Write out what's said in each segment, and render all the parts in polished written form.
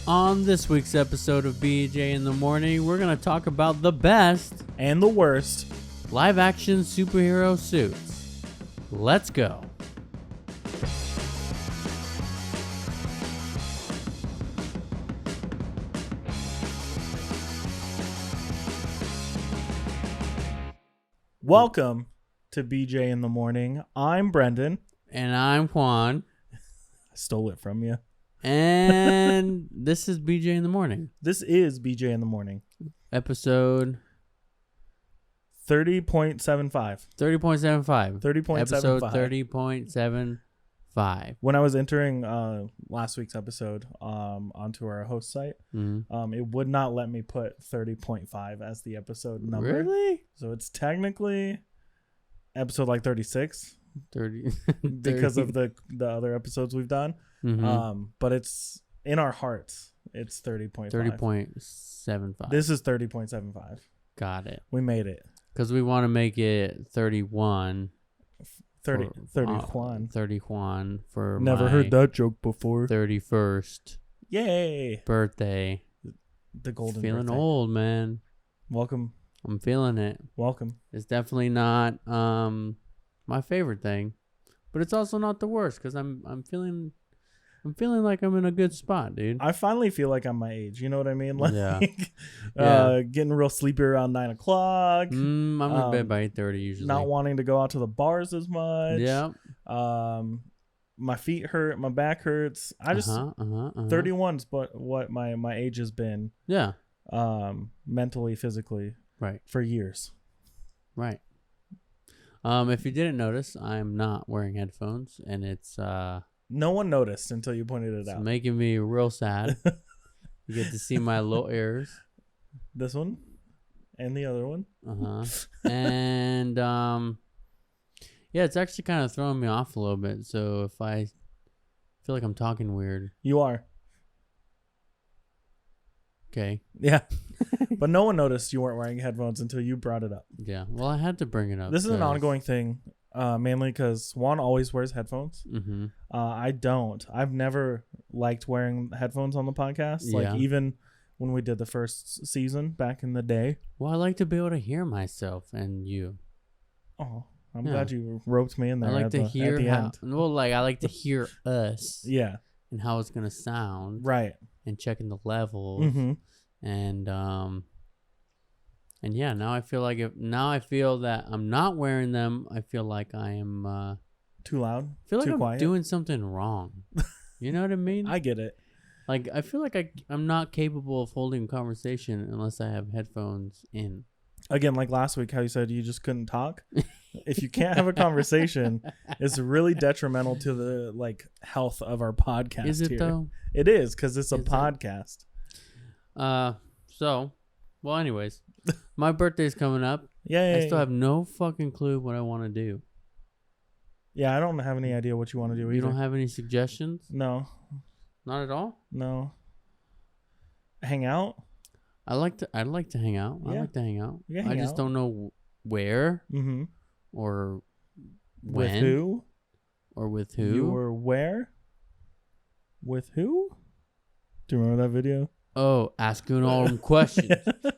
On this week's episode of BJ in the Morning, we're going to talk about the best and the worst live-action superhero suits. Let's go. Welcome to BJ in the Morning. I'm Brendan. And I'm Juan. I stole it from you. And this is BJ in the Morning. This is BJ in the Morning. Episode 30.75. 30.75. 30.75. Episode 30.75. When I was entering last week's episode onto our host site, it would not let me put 30.5 as the episode number. Really? So it's technically episode like 36. 30. Because of the other episodes we've done. But it's in our hearts. It's 30.5. 30.75. This is 30.75. Got it. We made it. Because we want to make it 31. 30 Juan. 30 Juan for Never my heard that joke before. 31st Yay. birthday. The golden Feeling birthday. old, man. Welcome. I'm feeling it. Welcome. It's definitely not my favorite thing, but it's also not the worst because I'm feeling like I'm in a good spot, dude. I finally feel like I'm my age. You know what I mean? Like, Yeah. Getting real sleepy around 9 o'clock. I'm in bed by 8:30 usually. Not wanting to go out to the bars as much. Yeah. My feet hurt. My back hurts. I just 31's but what my age has been. Yeah. Mentally, physically. Right. For years. Right. If you didn't notice, I'm not wearing headphones, and it's no one noticed until you pointed it out. Making me real sad. You get to see my little ears. This one and the other one. And yeah, it's actually kind of throwing me off a little bit. So if I feel like I'm talking weird, you are. Okay. Yeah. But no one noticed you weren't wearing headphones until you brought it up. Yeah. Well, I had to bring it up. This is an ongoing thing, mainly because Juan always wears headphones. I don't. I've never liked wearing headphones on the podcast. Yeah. Like even when we did the first season back in the day. Well, I like to be able to hear myself and you. Oh, I'm glad you roped me in there. I like to hear at the end. Well, like I like to hear us. Yeah. And how it's gonna sound. Right. And checking the levels. And yeah, now I feel that I'm not wearing them. I feel like I am too loud. I feel like too I'm quiet. doing something wrong. You know what I mean? I get it. Like I feel like I'm not capable of holding a conversation unless I have headphones in. Again, like last week, how you said you just couldn't talk. If you can't have a conversation, it's really detrimental to the health of our podcast. Is it though? It is because it's a podcast. So, well, anyways, my birthday's coming up. Yeah. I still have no fucking clue what I want to do. Yeah, I don't have any idea what you want to do either. You don't have any suggestions? No. Not at all? No. Hang out? I'd like to hang out. Yeah. I like to hang out. Yeah, I just don't know where or when. With who? Or with who. You were where? With who? Do you remember that video? Oh, asking all them questions.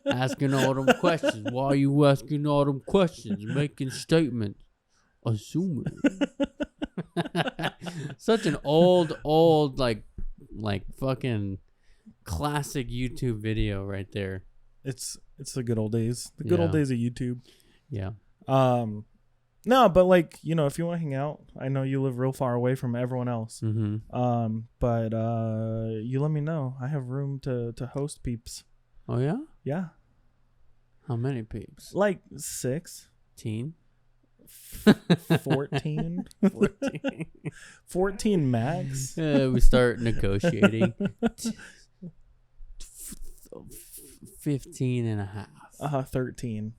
Asking all them questions. Why are you asking all them questions? Making statements. Assuming. Such an old, like fucking classic YouTube video right there. It's the good old days. The good old days of YouTube. Yeah. No, but if you want to hang out, I know you live real far away from everyone else. But you let me know. I have room to host peeps. Oh yeah? Yeah. How many peeps? Like 6. 14. 14 max. We start negotiating. 15 and a half. 13.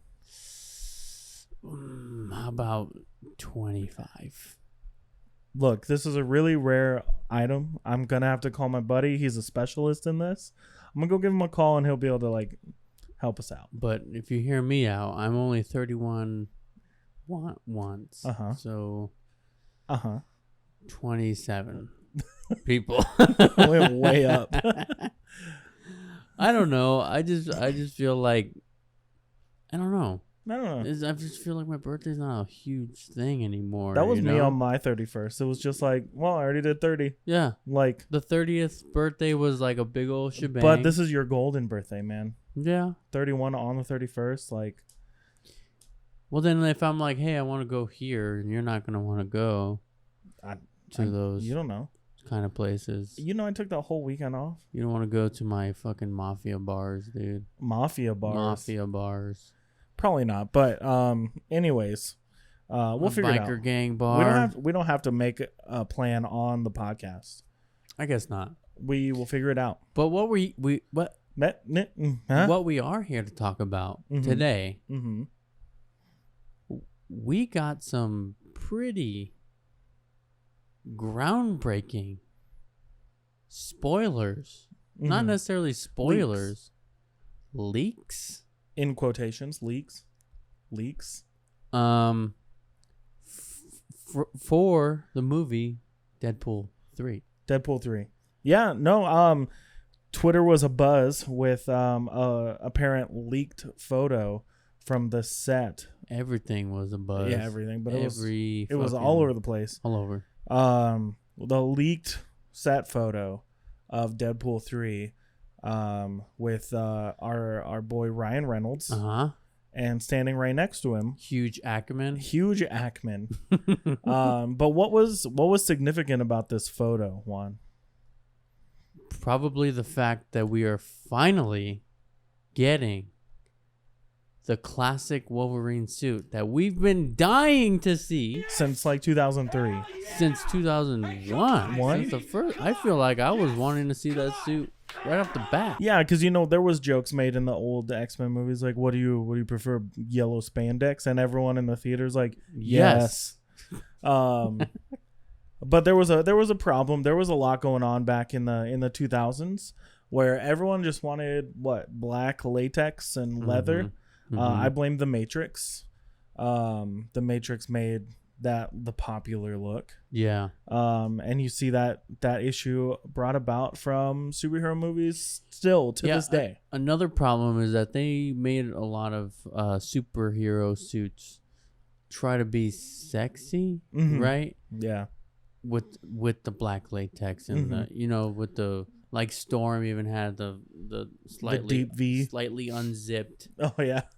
How about 25? Look, this is a really rare item. I'm going to have to call my buddy. He's a specialist in this. I'm going to go give him a call and he'll be able to help us out. But if you hear me out, I'm only 31 once. So 27 people. Way up. I don't know. I just feel like I don't know. I don't know. I just feel like my birthday's not a huge thing anymore. That was you me know? on my 31st. It was just like, well, I already did 30. Yeah. Like The 30th birthday was like a big old shebang. But this is your golden birthday, man. Yeah. 31 on the 31st, like. Well, then if I'm like, hey, I want to go here, and you're not gonna want to go to those. You don't know. Kind of places. You know, I took the whole weekend off. You don't want to go to my fucking mafia bars, dude. Mafia bars. Mafia bars. Probably not, but anyways, we'll figure it out. Biker gang bar. We don't have to make a plan on the podcast. I guess not. We will figure it out. But what what Huh? what we are here to talk about today, we got some pretty groundbreaking spoilers. Not necessarily spoilers. Leaks. In quotations, leaks. For the movie Deadpool 3. Deadpool 3. Yeah, no, Twitter was abuzz with a apparent leaked photo from the set. Everything was a buzz. Yeah, everything, but it was all over the place. All over. The leaked set photo of Deadpool 3 with our boy Ryan Reynolds. And standing right next to him, Huge Ackerman. But what was significant about this photo, Juan? Probably the fact that we are finally getting the classic Wolverine suit that we've been dying to see Since like 2003. since 2001. Since the first, I feel like I was wanting to see that suit right off the bat. Yeah, because there was jokes made in the old X-Men movies like, what do you prefer, yellow spandex? And everyone in the theater's like, yes. But there was a problem. There was a lot going on back in the 2000s where everyone just wanted black latex and leather. I blame the Matrix. The Matrix made that the popular look. Yeah. And you see that issue brought about from superhero movies still to this day. Another problem is that they made a lot of superhero suits try to be sexy, right? Yeah. With the black latex and the with the like Storm even had the slightly deep V, slightly unzipped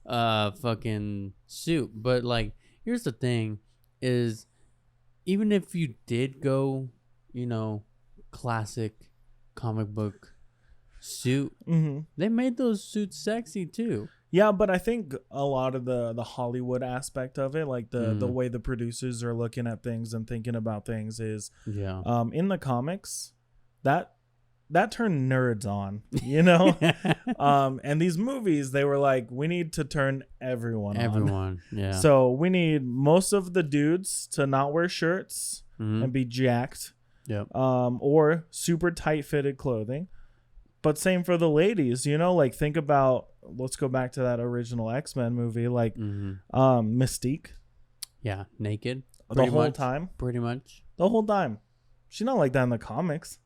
fucking suit. But like here's the thing is even if you did go classic comic book suit, they made those suits sexy too. Yeah, but I think a lot of the Hollywood aspect of it, like the way the producers are looking at things and thinking about things is in the comics that turned nerds on, and these movies, they were like, we need to turn everyone on. Yeah. So we need most of the dudes to not wear shirts and be jacked, or super tight fitted clothing. But same for the ladies, like think about, let's go back to that original X-Men movie, like Mystique. Yeah, naked. The whole time. Pretty much. The whole time. She's not like that in the comics.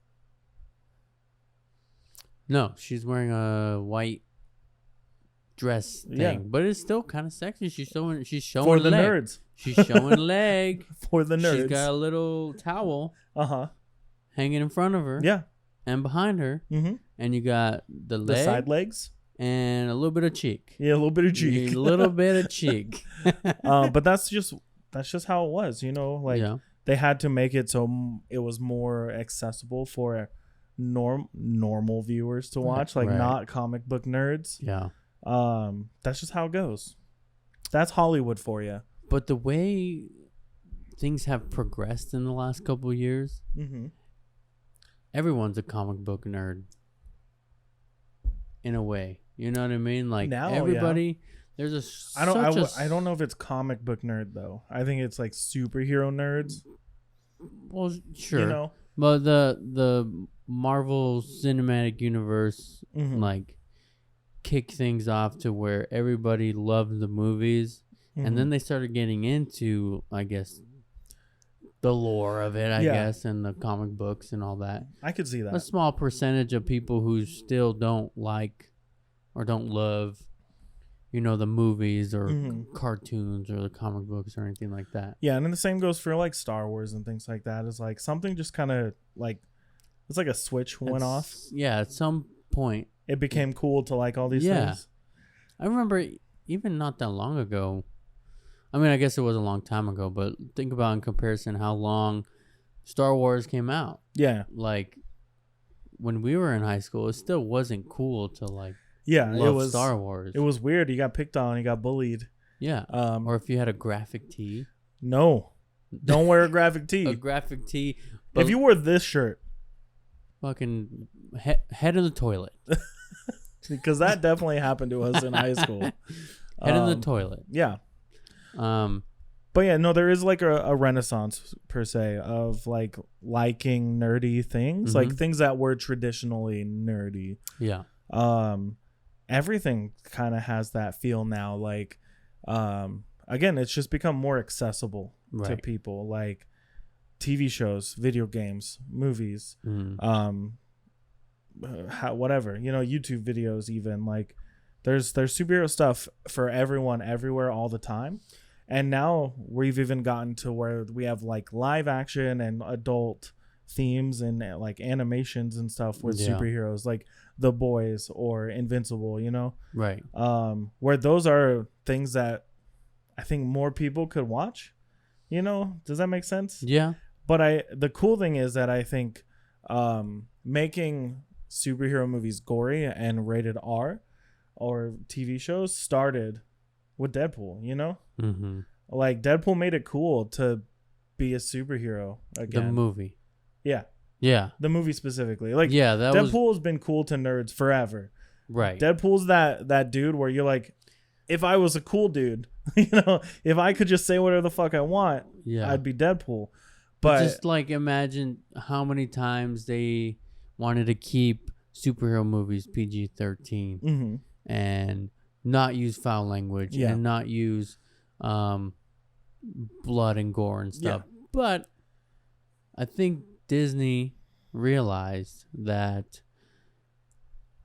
No, she's wearing a white dress thing, but it's still kind of sexy. She's showing for the leg. nerds. She's showing leg for the nerds. She's got a little towel hanging in front of her. Yeah. And behind her. And you got the side legs and a little bit of cheek. Yeah, a little bit of cheek. A little bit of cheek. But that's just how it was, they had to make it so it was more accessible for normal viewers to watch, not comic book nerds. Yeah. That's just how it goes. That's Hollywood for you. But the way things have progressed in the last couple of years, everyone's a comic book nerd in a way. You know what I mean? Like now, everybody there's a I don't know if it's comic book nerd though. I think it's like superhero nerds. Well, sure. But the Marvel Cinematic Universe like kicked things off to where everybody loved the movies, and then they started getting into, I guess, the lore of it, I guess, and the comic books and all that. I could see that. A small percentage of people who still don't like or don't love, the movies or cartoons or the comic books or anything like that. Yeah, and then the same goes for like Star Wars and things like that. It's like something just kind of like it's like a switch went off. Yeah, at some point it became cool to like all these things. I remember even not that long ago. I mean, I guess it was a long time ago, but think about in comparison how long Star Wars came out. Yeah. Like when we were in high school, it still wasn't cool to like love it was Star Wars. It was weird. You got picked on, you got bullied. Yeah. Or if you had a graphic tee. No. Don't wear a graphic tee. A graphic tee. If you wore this shirt, fucking head in the toilet. Because that definitely happened to us in high school. Head in the toilet. Yeah. But yeah, no, there is like a renaissance per se of like liking nerdy things, like things that were traditionally nerdy. Yeah. Everything kind of has that feel now. Like, again, it's just become more accessible to people, like TV shows, video games, movies, whatever, YouTube videos, even like there's superhero stuff for everyone, everywhere, all the time. And now we've even gotten to where we have like live action and adult themes and like animations and stuff with superheroes like The Boys or Invincible, Right. Where those are things that I think more people could watch, does that make sense? Yeah. But the cool thing is that I think making superhero movies gory and rated R or TV shows started with Deadpool, like Deadpool made it cool to be a superhero again. The movie. Yeah. The movie specifically. Like Deadpool has been cool to nerds forever. Right. Deadpool's that dude where you're like, if I was a cool dude, if I could just say whatever the fuck I want, I'd be Deadpool. But just like imagine how many times they wanted to keep superhero movies PG-13 and not use foul language and not use blood and gore and stuff. But I think Disney realized that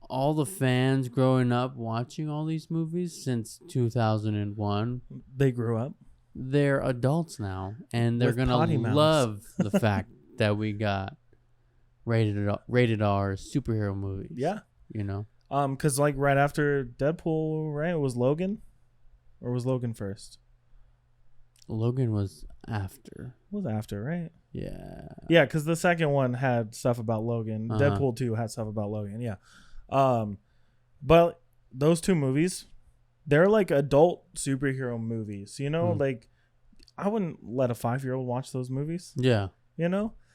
all the fans growing up watching all these movies since 2001, they grew up. They're adults now, and they're going to love the fact that we got rated R superhero movies. Yeah. Because like right after Deadpool, right? It was Logan? Or was Logan first? Logan was after. Was after, right? Yeah. Yeah, because the second one had stuff about Logan. Deadpool 2 had stuff about Logan, yeah. But those two movies, they're like adult superhero movies, Like, I wouldn't let a 5-year-old watch those movies. Yeah.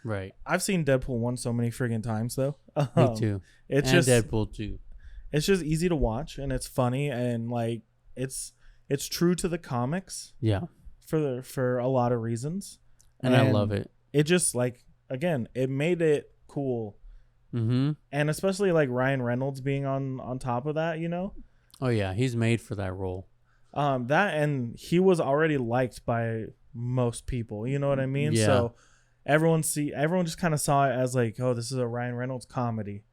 Right. I've seen Deadpool 1 so many friggin' times, though. Me too. It's and just Deadpool 2. It's just easy to watch, and it's funny, and like it's true to the comics. Yeah. For a lot of reasons. And I love it. It just like, again, it made it cool. And especially like Ryan Reynolds being on top of that, Oh yeah, he's made for that role. That, and he was already liked by most people, you know what I mean? Yeah. So everyone just kind of saw it as like, oh, this is a Ryan Reynolds comedy.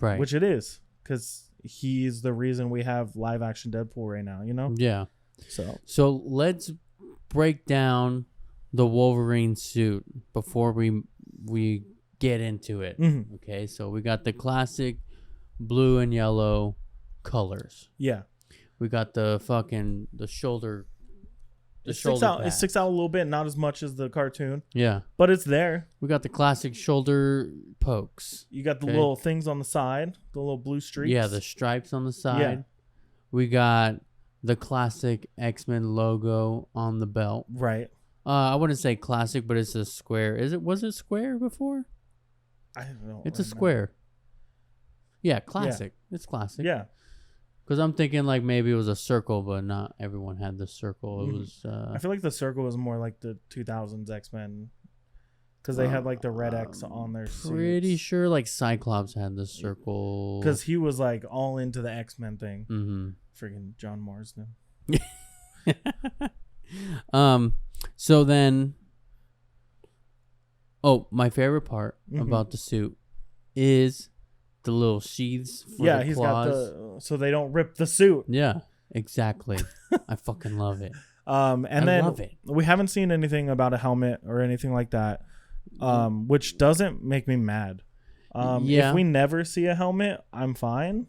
Right. Which it is, because he's the reason we have live action Deadpool right now, Yeah. So let's break down the Wolverine suit before we get into it. Okay, so we got the classic blue and yellow colors. Yeah. We got the shoulder. It sticks out a little bit, not as much as the cartoon. Yeah. But it's there. We got the classic shoulder pokes. You got the little things on the side, the little blue streaks. Yeah, the stripes on the side. Yeah. We got the classic X-Men logo on the belt. Right. I wouldn't say classic, but it's a square. Was it square before? I don't know. It's a square. Yeah, classic. Yeah. It's classic. Yeah. Because I'm thinking like maybe it was a circle, but not everyone had the circle. It was. I feel like the circle was more like the 2000s X-Men, because they had like the red X on their suits. Pretty sure like Cyclops had the circle. Because he was like all into the X-Men thing. Freaking John Marsden. So then Oh, my favorite part about the suit is the little sheaths for the he's claws. got the so they don't rip the suit. Yeah, exactly. I fucking love it. And I love it. We haven't seen anything about a helmet or anything like that, which doesn't make me mad. If we never see a helmet, I'm fine.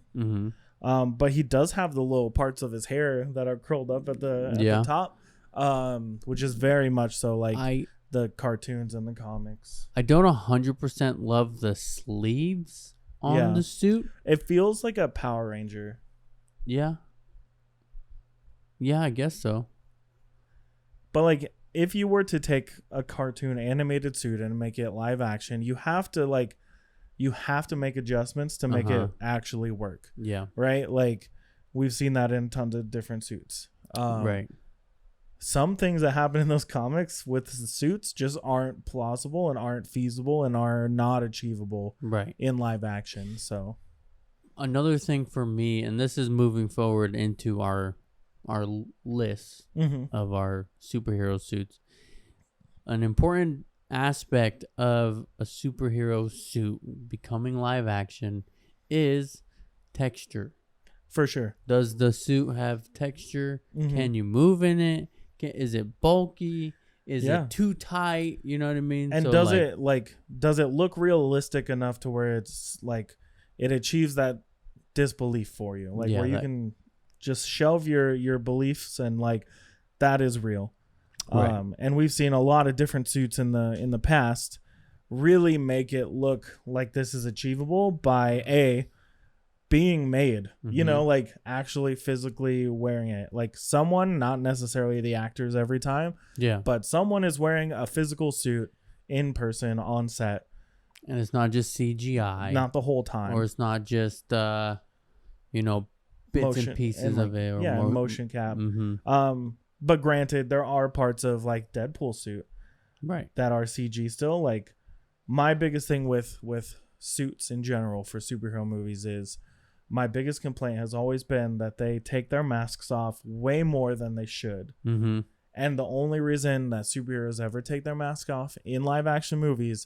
But he does have the little parts of his hair that are curled up at the top, which is very much so like the cartoons and the comics. I don't 100% love the sleeves on the suit. It feels like a Power Ranger. Yeah, I guess so. But like, if you were to take a cartoon animated suit and make it live action, you have to make adjustments to make it actually work. Yeah. Right? Like, we've seen that in tons of different suits. Right. Some things that happen in those comics with the suits just aren't plausible and aren't feasible and are not achievable in live action. So another thing for me, and this is moving forward into our list of our superhero suits, an important aspect of a superhero suit becoming live action is texture. For sure. Does the suit have texture? Can you move in it? Is it bulky? Is it too tight? You know what I mean? And so does it look realistic enough to where it's like it achieves that disbelief for you? Like where you can just shelve your beliefs and like that is real. Right. And we've seen a lot of different suits in the past really make it look like this is achievable by being made, you know, like actually physically wearing it. Like someone, not necessarily the actors every time, but someone is wearing a physical suit in person on set. And it's not just CGI. Not the whole time. Or it's not just, bits and pieces of it. Or motion cap. But granted, there are parts of like Deadpool suit that are CG still. Like my biggest thing with suits in general for superhero movies is my biggest complaint has always been that they take their masks off way more than they should. And the only reason that superheroes ever take their mask off in live action movies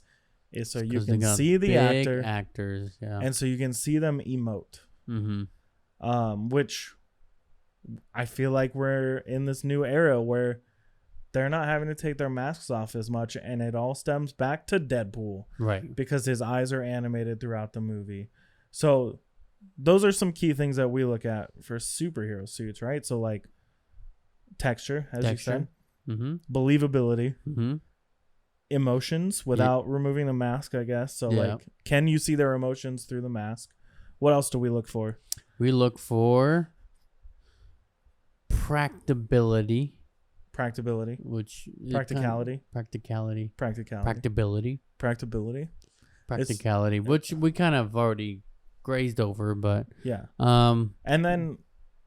is so you can see the actors, and so you can see them emote. Which I feel like we're in this new era where they're not having to take their masks off as much, and it all stems back to Deadpool, right? Because his eyes are animated throughout the movie. So those are some key things that we look at for superhero suits, right? So like texture, as you said, believability, emotions without removing the mask, I guess. So like, can you see their emotions through the mask? What else do we look for? We look for practicality, practicality, which we kind of already grazed over, but and then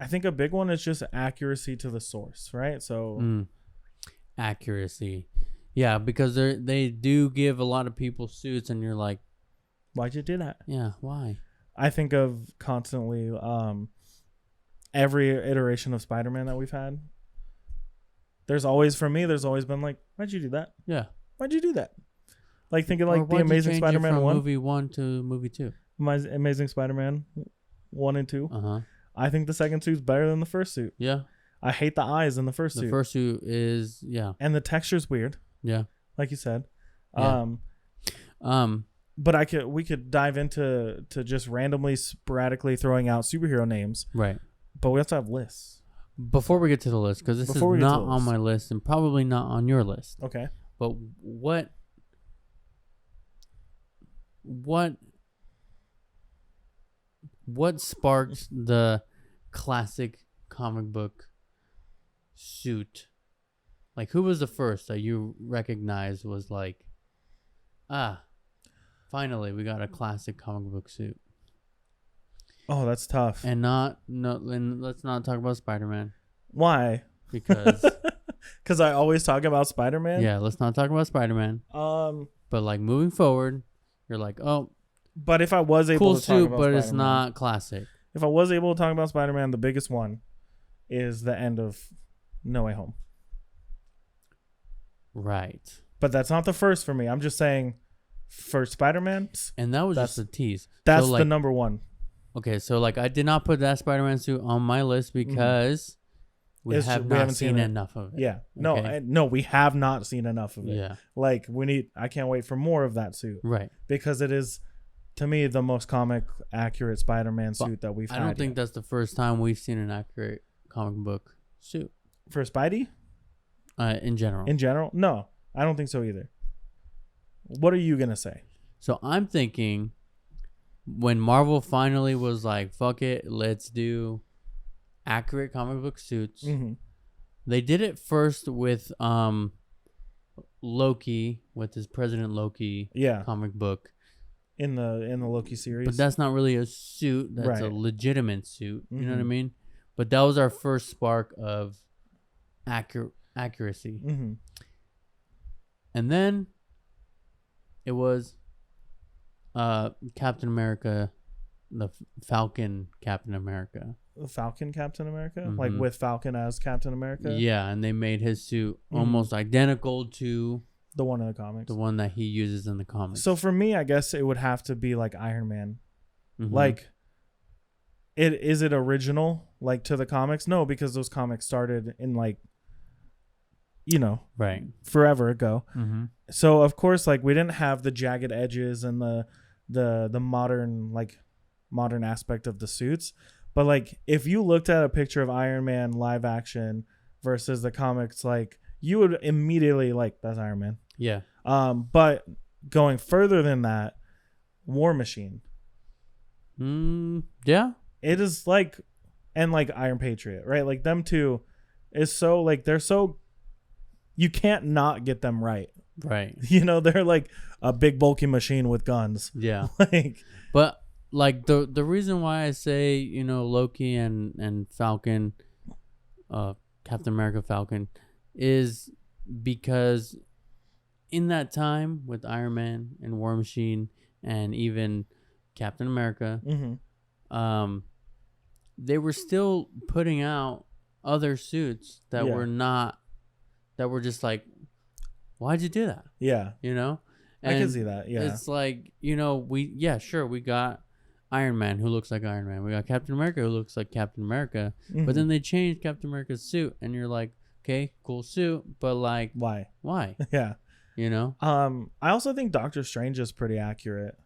I think a big one is just accuracy to the source, right? So accuracy, because they do give a lot of people suits, and you're like, why'd you do that? Yeah, why? I think of constantly every iteration of Spider-Man that we've had. There's always been like, why'd you do that? Yeah. Why'd you do that? Like thinking like the Amazing Spider-Man 1. Movie 1 to movie 2. My Amazing Spider-Man 1 and 2. I think the second suit's better than the first suit. Yeah. I hate the eyes in the first suit. The first suit is, and the texture's weird. Yeah. Like you said. Yeah. But we could dive into just randomly, sporadically throwing out superhero names. Right. But we also have lists. Before we get to the list, because this is not on my list and probably not on your list. Okay. But what sparked the classic comic book suit? Like, who was the first that you recognized was like, finally we got a classic comic book suit? Oh, that's tough. And let's not talk about Spider-Man. Why? Because I always talk about Spider-Man. Yeah, let's not talk about Spider-Man. But like moving forward, you're like, oh, but if I was able to talk about but Spider-Man, it's not classic. If I was able to talk about Spider-Man, the biggest one is the end of No Way Home. Right. But that's not the first for me. I'm just saying for Spider-Man. And that was just a tease. That's so, like, the number one. Okay, so like I did not put that Spider-Man suit on my list because we haven't seen enough of it. Yeah. Okay? No, we have not seen enough of it. Yeah. Like I can't wait for more of that suit. Right. Because it is, to me, the most comic accurate Spider-Man suit that we've had. I don't think that's the first time we've seen an accurate comic book suit. For Spidey? In general. In general? No, I don't think so either. What are you going to say? So I'm thinking when Marvel finally was like, fuck it, let's do accurate comic book suits. Mm-hmm. They did it first with Loki, with his President Loki comic book. In the Loki series. But that's not really a suit. That's a legitimate suit. You know what I mean? But that was our first spark of accuracy. Mm-hmm. And then it was Captain America, the Falcon Captain America. The Falcon Captain America? Mm-hmm. Like with Falcon as Captain America? Yeah, and they made his suit almost identical to the one in the comics. The one that he uses in the comics. So for me, I guess it would have to be like Iron Man. Mm-hmm. Like, is it original, like, to the comics? No, because those comics started in, like, right, forever ago. Mm-hmm. So of course, like, we didn't have the jagged edges and the modern aspect of the suits. But like, if you looked at a picture of Iron Man live action versus the comics, like, you would immediately like, that's Iron Man. Yeah. But going further than that, War Machine. Yeah. It is like, and like Iron Patriot, right? Like, them two is so, like, they're so, you can't not get them right. Right. They're like a big bulky machine with guns. Yeah. But like the reason why I say, Loki and Falcon, Captain America Falcon, is because in that time with Iron Man and War Machine and even Captain America, they were still putting out other suits that were just like, why'd you do that? Yeah. And I can see that. Yeah. It's like, we got Iron Man who looks like Iron Man. We got Captain America who looks like Captain America. Mm-hmm. But then they changed Captain America's suit and you're like, okay, cool suit, but like, why? Yeah. I also think Doctor Strange is pretty accurate.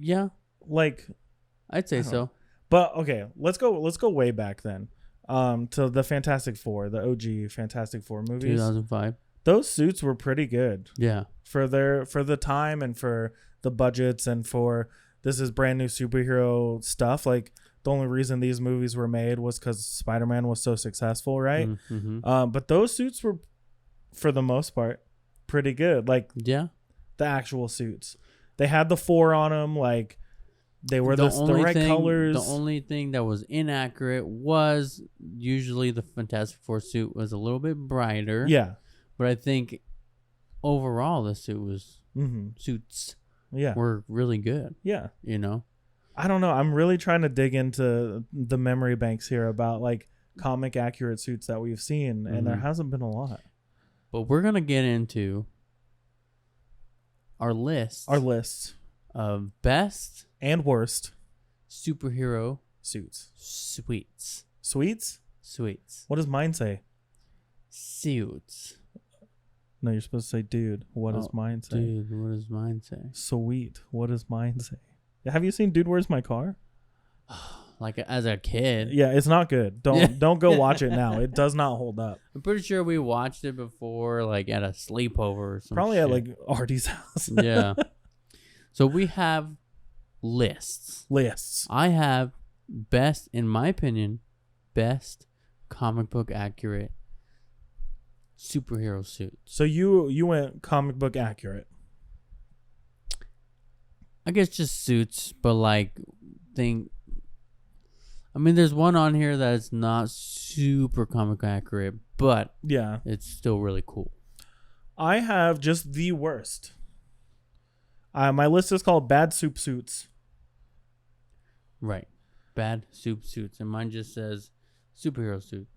Yeah. Like, I'd say so. But okay, let's go way back then. To the Fantastic Four, the OG Fantastic Four movies. 2005. Those suits were pretty good. Yeah. For the time and for the budgets and for this is brand new superhero stuff. Like, the only reason these movies were made was because Spider-Man was so successful, right? Mm-hmm. But those suits were, for the most part, pretty good. Like, the actual suits. They had the 4 on them. Like, they were the right colors. The only thing that was inaccurate was usually the Fantastic Four suit was a little bit brighter. Yeah. But I think overall the suit was suits were really good. Yeah. I don't know. I'm really trying to dig into the memory banks here about like comic accurate suits that we've seen, and there hasn't been a lot. But we're going to get into our lists of best and worst superhero suits. Suites. What does mine say? Suits. No, you're supposed to say, dude. What does mine say? Dude, what does mine say? Sweet. What does mine say? Have you seen Dude, Where's My Car? Like as a kid. Yeah, it's not good. Don't go watch it now. It does not hold up. I'm pretty sure we watched it before, like at a sleepover or something. Probably at like Artie's house. Yeah. So we have lists. I have best, in my opinion, best comic book accurate superhero suits. So you went comic book accurate. I guess just suits, but like there's one on here that is not super comic accurate, but yeah, it's still really cool. I have just the worst. My list is called Bad Soup Suits. Right. Bad soup suits. And mine just says superhero suits.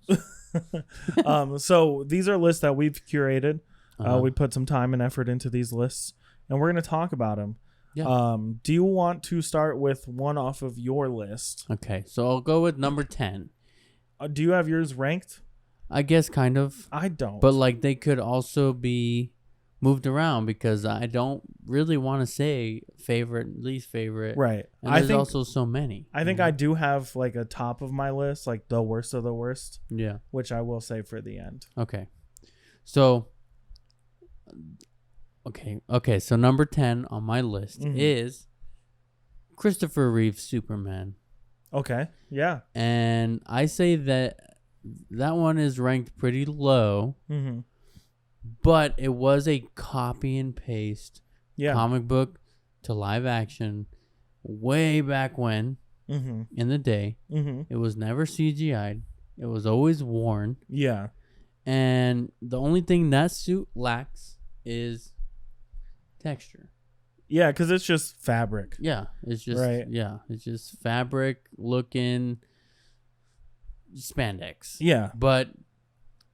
So these are lists that we've curated. We put some time and effort into these lists, and we're going to talk about them. Yeah. Do you want to start with one off of your list? Okay, so I'll go with number 10. Do you have yours ranked? I guess kind of. I don't. But like they could also be moved around because I don't really want to say favorite, least favorite. Right. And there's also so many. I think I do have like a top of my list, like the worst of the worst. Yeah. Which I will say for the end. Okay. So, okay. So number 10 on my list is Christopher Reeve Superman. Okay. Yeah. And I say that one is ranked pretty low. But it was a copy and paste comic book to live action way back when in the day. It was never CGI'd. It was always worn. Yeah. And the only thing that suit lacks is texture. Yeah, because it's just fabric. Yeah. It's just it's just fabric looking spandex. Yeah. But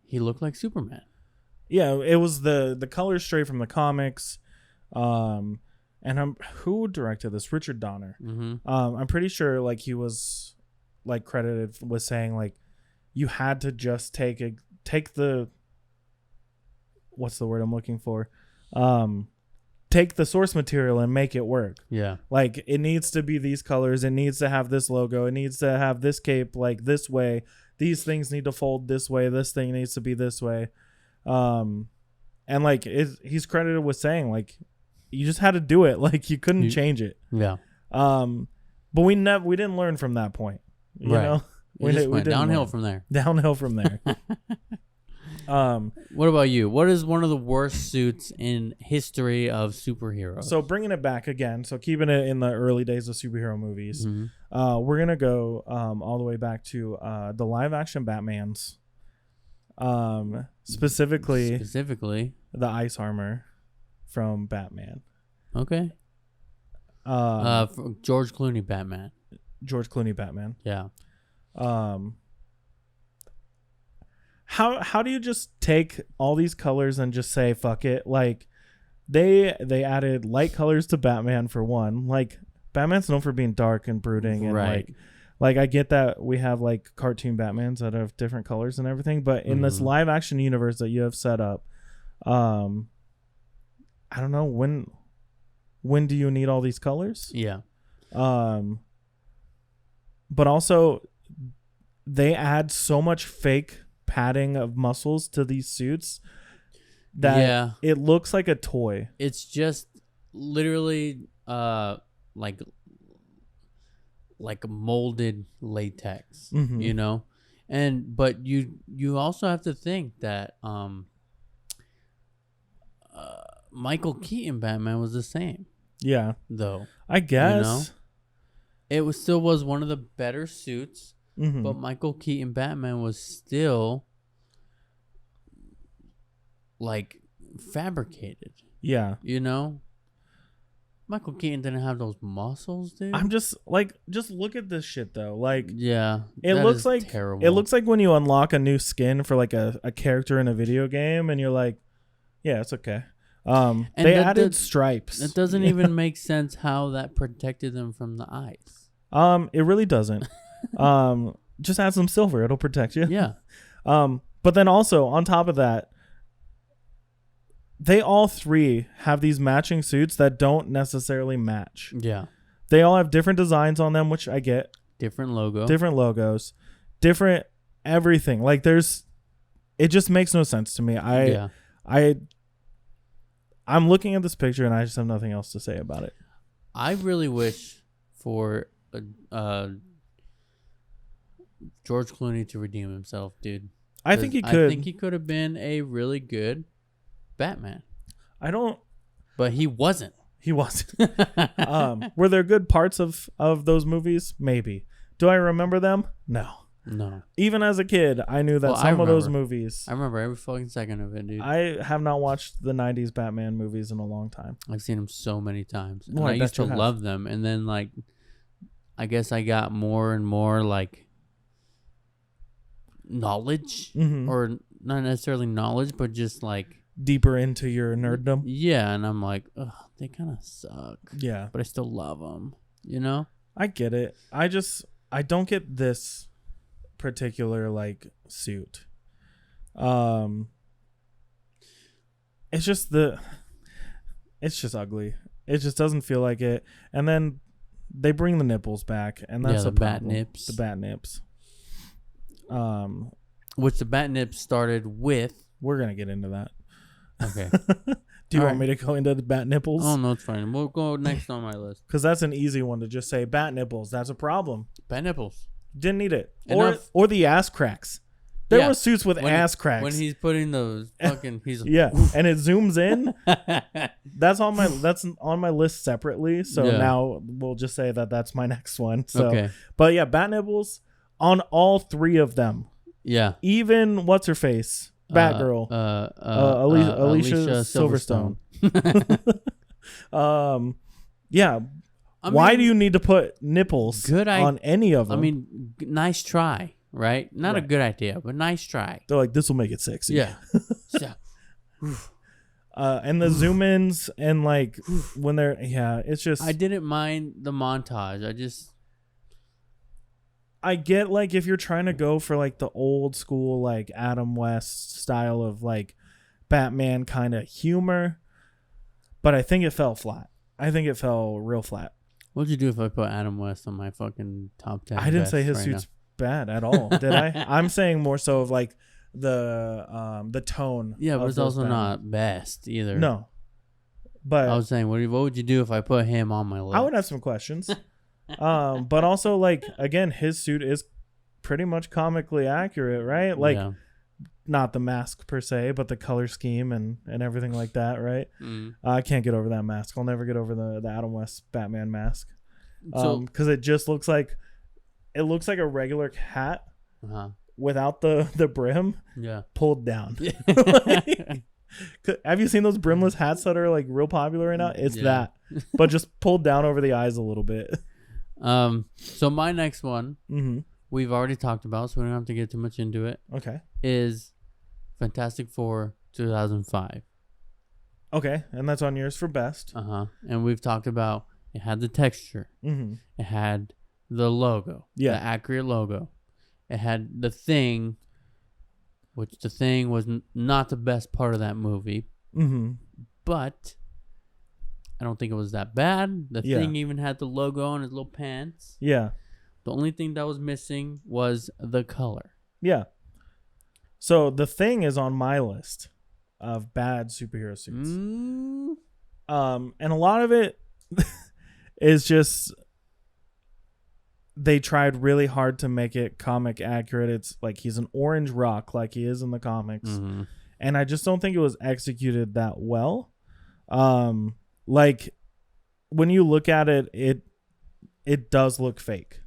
he looked like Superman. Yeah, it was the colors straight from the comics. And who directed this? Richard Donner. I'm pretty sure like he was like credited with saying like you had to just take the what's the word I'm looking for? Take the source material and make it work. Yeah. Like it needs to be these colors, it needs to have this logo, it needs to have this cape like this way. These things need to fold this way, this thing needs to be this way. And like he's credited with saying like you just had to do it, like you couldn't change it. Yeah. But we didn't learn from that point. You know? We went downhill from there. Downhill from there. What about you? What is one of the worst suits in history of superheroes? So bringing it back again, so keeping it in the early days of superhero movies, we're gonna go all the way back to the live action Batmans. Specifically the ice armor from Batman. Okay. George Clooney Batman. George Clooney Batman. Yeah. How do you just take all these colors and just say fuck it? Like they added light colors to Batman for one. Like Batman's known for being dark and brooding and like I get that we have like cartoon Batmans that have different colors and everything, but in this live action universe that you have set up, I don't know when do you need all these colors? Yeah. But also they add so much fake padding of muscles to these suits that it looks like a toy. It's just literally like molded latex, you know? But you also have to think that Michael Keaton Batman was the same. Yeah. Though. I guess. You know? It still was one of the better suits, but Michael Keaton Batman was still like fabricated. Yeah. You know? Michael Keaton didn't have those muscles, dude. I'm just look at this shit though. Like, yeah, it looks like terrible. It looks like when you unlock a new skin for like a character in a video game, and you're like, yeah, it's okay. They added stripes. It doesn't even make sense how that protected them from the ice. It really doesn't. Just add some silver; it'll protect you. Yeah. But then also on top of that, they all three have these matching suits that don't necessarily match. Yeah. They all have different designs on them, which I get. Different logos. Different everything. Like it just makes no sense to me. I'm looking at this picture and I just have nothing else to say about it. I really wish for George Clooney to redeem himself, dude. I think he could. I think he could have been a really good Batman. But he wasn't. Were there good parts of those movies? Maybe. Do I remember them? No. Even as a kid, I knew that some of those movies. I remember every fucking second of it, dude. I have not watched the 90s Batman movies in a long time. I've seen them so many times. And I used to love them. And then, like, I guess I got more and more, like, knowledge, or not necessarily knowledge, but just like deeper into your nerddom. Yeah, and I'm like, ugh, they kind of suck. Yeah, but I still love them. You know? I get it. I don't get this particular like suit. It's just ugly. It just doesn't feel like it. And then they bring the nipples back, and that's the bat nips. The bat nips. Which the bat nips started with. We're gonna get into that. Okay. Do you want me to go into the bat nipples? Oh no, it's fine. We'll go next on my list. Because that's an easy one to just say bat nipples. That's a problem. Bat nipples. Didn't need it. Enough. Or the ass cracks. There were suits with ass cracks. When he's putting those fucking, he's and it zooms in. That's on my list separately. So now we'll just say that's my next one. So, okay. But yeah, bat nipples on all three of them. Yeah. Even what's her face, Batgirl, Alicia Silverstone. Yeah. Why do you need to put nipples on any of them? I mean, nice try, right? Not a good idea, but nice try. They're like, this will make it sexy. Yeah. And the zoom ins and like when they're, it's just. I didn't mind the montage. I get like if you're trying to go for like the old school like Adam West style of like Batman kind of humor, but I think it fell flat. I think it fell real flat. What'd you do if I put Adam West on my fucking top 10? I didn't say his suit's bad at all, did I? I'm saying more so of like the tone. Yeah, but it's also not best either. No, but I was saying, what would you do if I put him on my list? I would have some questions. But also like again, his suit is pretty much comically accurate, right? Like not the mask per se, but the color scheme and everything like that, right? I can't get over that mask. I'll never get over the Adam West Batman mask. Because it just looks like a regular hat without the brim pulled down. Like, have you seen those brimless hats that are like real popular right now? It's that, but just pulled down over the eyes a little bit. So my next one, we've already talked about, so we don't have to get too much into it. Okay. Is Fantastic Four 2005. Okay, and that's on yours for best. And we've talked about it had the texture. It had the logo. The accurate logo. It had the Thing, which the Thing was not the best part of that movie. But I don't think it was that bad. The Thing even had the logo on his little pants. Yeah. The only thing that was missing was the color. Yeah. So the Thing is on my list of bad superhero suits. And a lot of it is just they tried really hard to make it comic accurate. It's like he's an orange rock like he is in the comics. And I just don't think it was executed that well. Like when you look at it, it does look fake.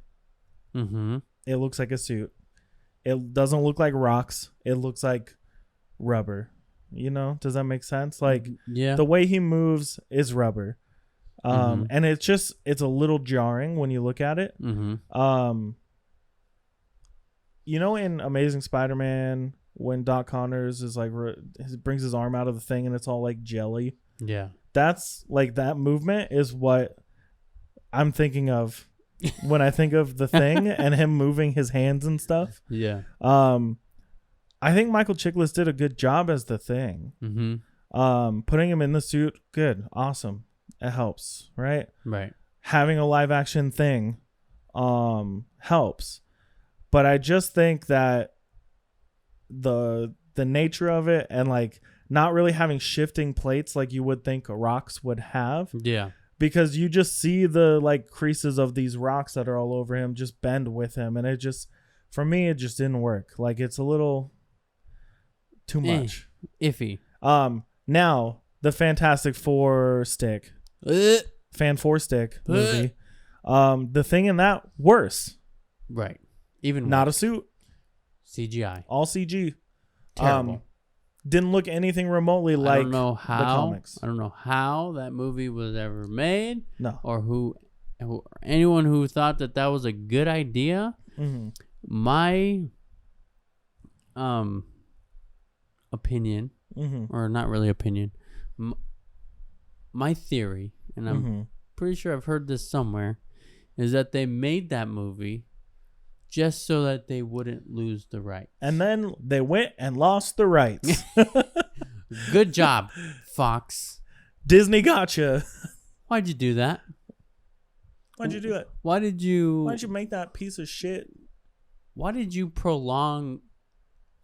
It looks like a suit. It doesn't look like rocks. It looks like rubber. You know, does that make sense? Like the way he moves is rubber. And it's a little jarring when you look at it. You know, in Amazing Spider-Man, when Doc Connors is like brings his arm out of the Thing and it's all like jelly. Yeah. That's like that movement is what I'm thinking of when I think of the Thing and him moving his hands and stuff. Yeah. I think Michael Chiklis did a good job as the Thing. Putting him in the suit, good, awesome. It helps, right? Right. Having a live action Thing helps. But I just think that the nature of it and like not really having shifting plates like you would think rocks would have. Yeah. Because you just see the like creases of these rocks that are all over him just bend with him. And it just, for me, it just didn't work. Like it's a little too much. Iffy. Now the Fantastic Four stick. Fan Four stick movie. The Thing in that worse. Right. Even not worse. A suit. CGI. All CG. Terrible. Didn't look anything remotely like the comics. I don't know how that movie was ever made. No. Or anyone who thought that was a good idea. My opinion, or not really opinion, my theory, and I'm pretty sure I've heard this somewhere, is that they made that movie just so that they wouldn't lose the rights. And then they went and lost the rights. Good job, Fox. Disney gotcha. Why'd you do that? Why'd you do that? Why'd you make that piece of shit? Why did you prolong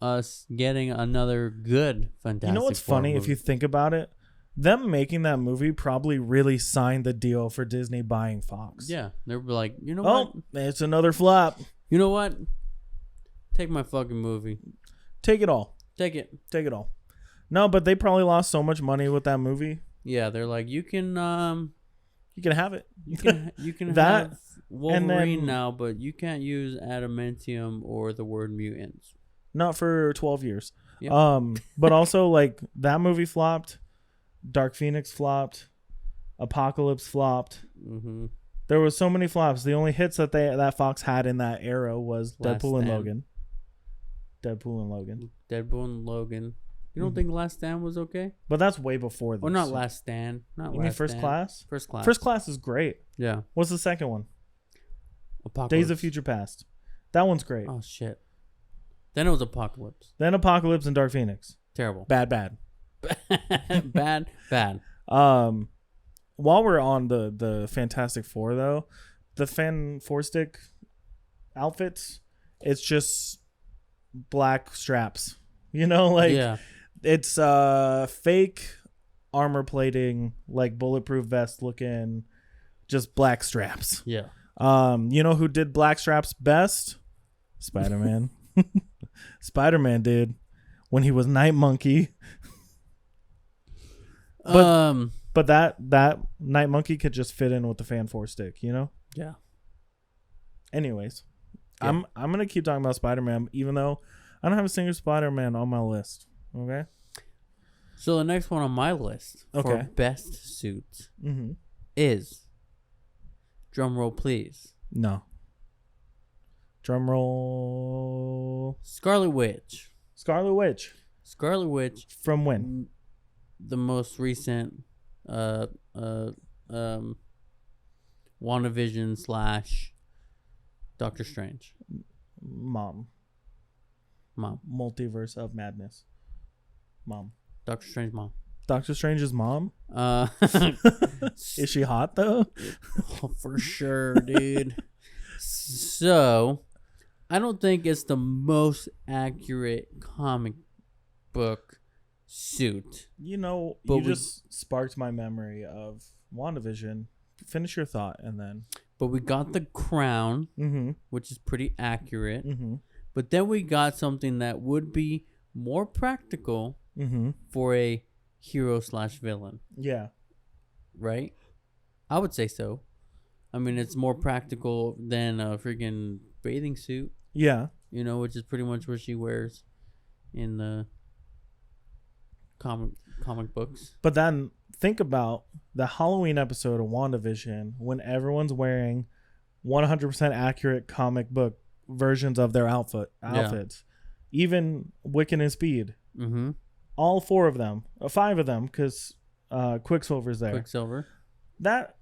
us getting another good Fantastic You know what's Four funny movie? if you think about it? Them making that movie probably really signed the deal for Disney buying Fox. Yeah, they were like, you know what? Oh, it's another flop. You know what? Take my fucking movie. Take it all. Take it. Take it all. No, but they probably lost so much money with that movie. Yeah, they're like, you can have it. You can that, have Wolverine now, but you can't use adamantium or the word mutants. Not for 12 years. Yep. But also like that movie flopped. Dark Phoenix flopped. Apocalypse flopped. Mm-hmm. There was so many flops. The only hits that Fox had in that era was Deadpool and Logan. Deadpool and Logan. You don't think Last Stand was okay? But that's way before this. Or not Last Stand. You mean First Class? First Class. First Class is great. Yeah. What's the second one? Apocalypse. Days of Future Past. That one's great. Oh, shit. Then it was Apocalypse. Then Apocalypse and Dark Phoenix. Terrible. Bad. Bad. While we're on the Fantastic Four, though, the Fan Four Stick outfits, it's just black straps. You know, like, yeah. It's fake armor plating, like bulletproof vest looking, just black straps. Yeah. You know who did black straps best? Spider-Man. Spider-Man did when he was Night Monkey. But that Night Monkey could just fit in with the Fan Four Stick, you know? Yeah. Anyways, yeah. I'm gonna keep talking about Spider-Man, even though I don't have a single Spider-Man on my list. Okay. So the next one on my list for best suits is, drum roll please. No. Drum roll. Scarlet Witch. Scarlet Witch. From when? The most recent WandaVision / Doctor Strange. Mom. Multiverse of Madness. Mom. Doctor Strange's mom. Doctor Strange's mom? Is she hot though? Oh, for sure, dude. So, I don't think it's the most accurate comic book suit. You know, but just sparked my memory of WandaVision. Finish your thought and then. But we got the crown, which is pretty accurate. But then we got something that would be more practical for a hero / villain. Yeah. Right? I would say so. I mean, it's more practical than a freaking bathing suit. Yeah. You know, which is pretty much what she wears in the comic books. But then think about the Halloween episode of WandaVision when everyone's wearing 100% accurate comic book versions of their outfits. Yeah. Even Wiccan and Speed. All 4 of them. 5 of them, because Quicksilver's there. Quicksilver. That,